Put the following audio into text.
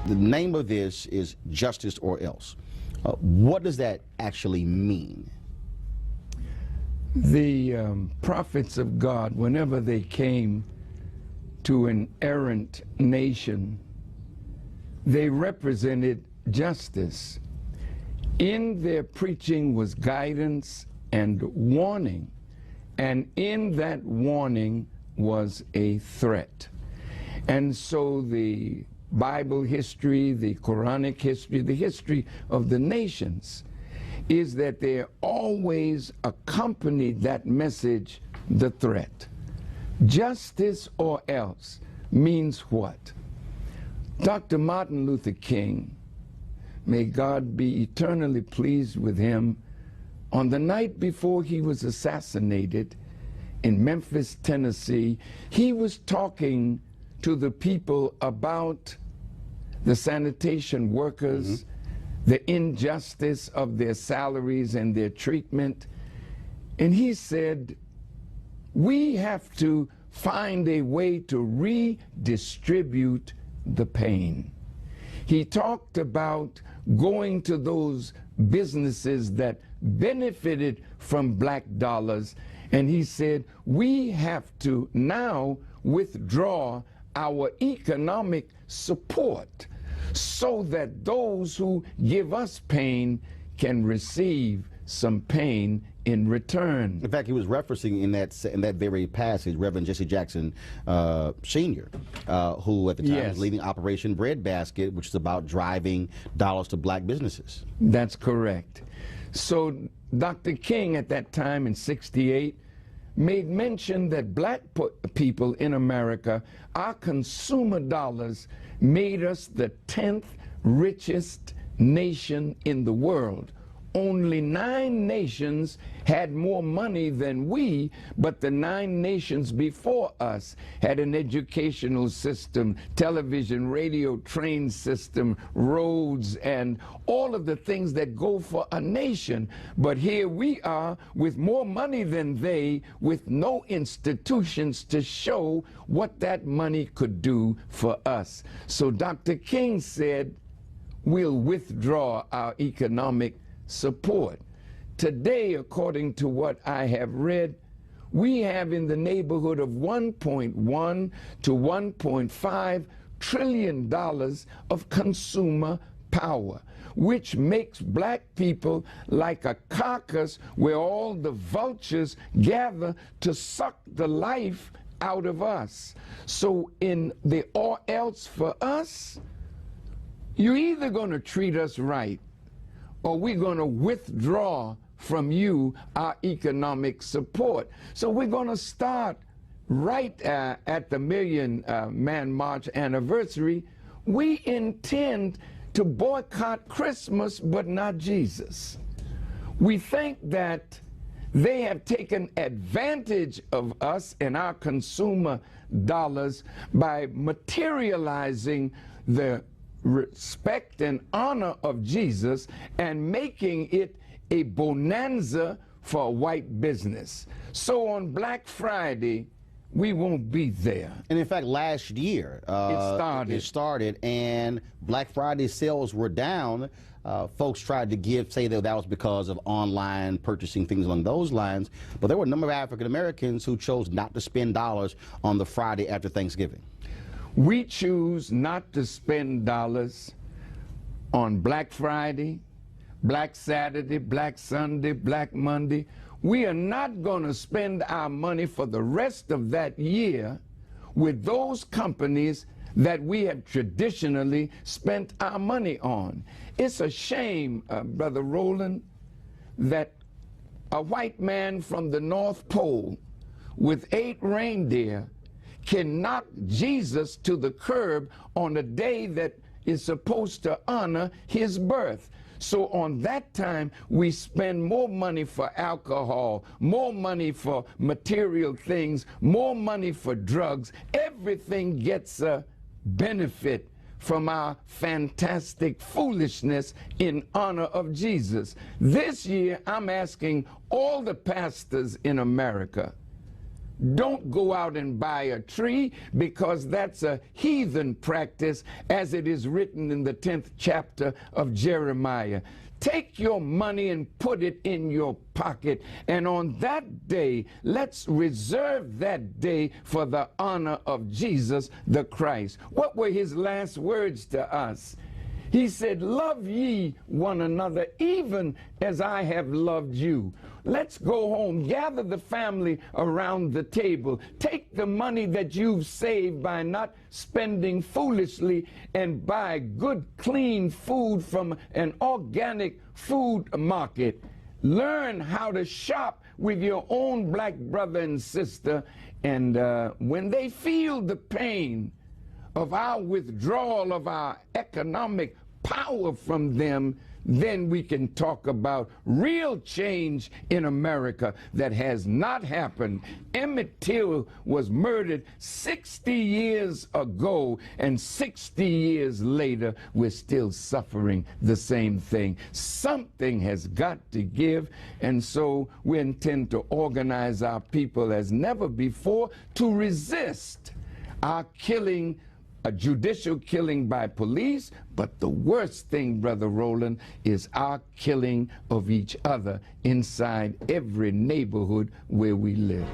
The name of this is justice or else. What does that actually mean? The prophets of God, whenever they came to an errant nation, they represented justice. In their preaching was guidance and warning, and in that warning was a threat. And so the Bible history, the Quranic history, the history of the nations is that they always accompanied that message the threat. Justice or else means what? Dr. Martin Luther King, may God be eternally pleased with him, on the night before he was assassinated in Memphis, Tennessee, he was talking to the people about the sanitation workers, the injustice of their salaries and their treatment. And he said, we have to find a way to redistribute the pain. He talked about going to those businesses that benefited from black dollars, and he said, we have to now withdraw our economic support so that those who give us pain can receive some pain in return. In fact, he was referencing in that very passage Reverend Jesse Jackson Sr., who at the time was leading Operation Breadbasket, which is about driving dollars to black businesses. That's correct. So Dr. King at that time in '68 made mention that black people in America, our consumer dollars made us the 10th richest nation in the world. Only 9 nations had more money than we, but the 9 nations before us had an educational system, television, radio, train system, roads, and all of the things that go for a nation. But here we are with more money than they, with no institutions to show what that money could do for us. So Dr. King said, we'll withdraw our economic support. Today, according to what I have read, we have in the neighborhood of $1.1 to $1.5 trillion of consumer power, which makes black people like a carcass where all the vultures gather to suck the life out of us. So in the or else for us, you're either going to treat us right, or we're going to withdraw from you our economic support. So we're going to start right at the Million Man March anniversary. We intend to boycott Christmas, but not Jesus. We think that they have taken advantage of us and our consumer dollars by materializing the respect and honor of Jesus and making it a bonanza for white business. So on Black Friday, we won't be there. And in fact, last year, it started, and Black Friday sales were down. Folks tried to say that was because of online purchasing, things along those lines. But there were a number of African Americans who chose not to spend dollars on the Friday after Thanksgiving. We choose not to spend dollars on Black Friday, Black Saturday, Black Sunday, Black Monday. We are not going to spend our money for the rest of that year with those companies that we have traditionally spent our money on. It's a shame, Brother Roland, that a white man from the North Pole with 8 reindeer can knock Jesus to the curb on a day that is supposed to honor his birth. So on that time, we spend more money for alcohol, more money for material things, more money for drugs. Everything gets a benefit from our fantastic foolishness in honor of Jesus. This year, I'm asking all the pastors in America Don't go out and buy a tree, because that's a heathen practice, as it is written in the 10th chapter of Jeremiah. Take your money and put it in your pocket, and on that day, let's reserve that day for the honor of Jesus the Christ. What were his last words to us? He said, love ye one another even as I have loved you. Let's go home, gather the family around the table, take the money that you've saved by not spending foolishly, and buy good, clean food from an organic food market. Learn how to shop with your own black brother and sister, and when they feel the pain of our withdrawal of our economic power from them, then we can talk about real change in America that has not happened. Emmett Till was murdered 60 years ago, and 60 years later, we're still suffering the same thing. Something has got to give, and so we intend to organize our people as never before to resist our killing, a judicial killing by police, but the worst thing, Brother Roland, is our killing of each other inside every neighborhood where we live.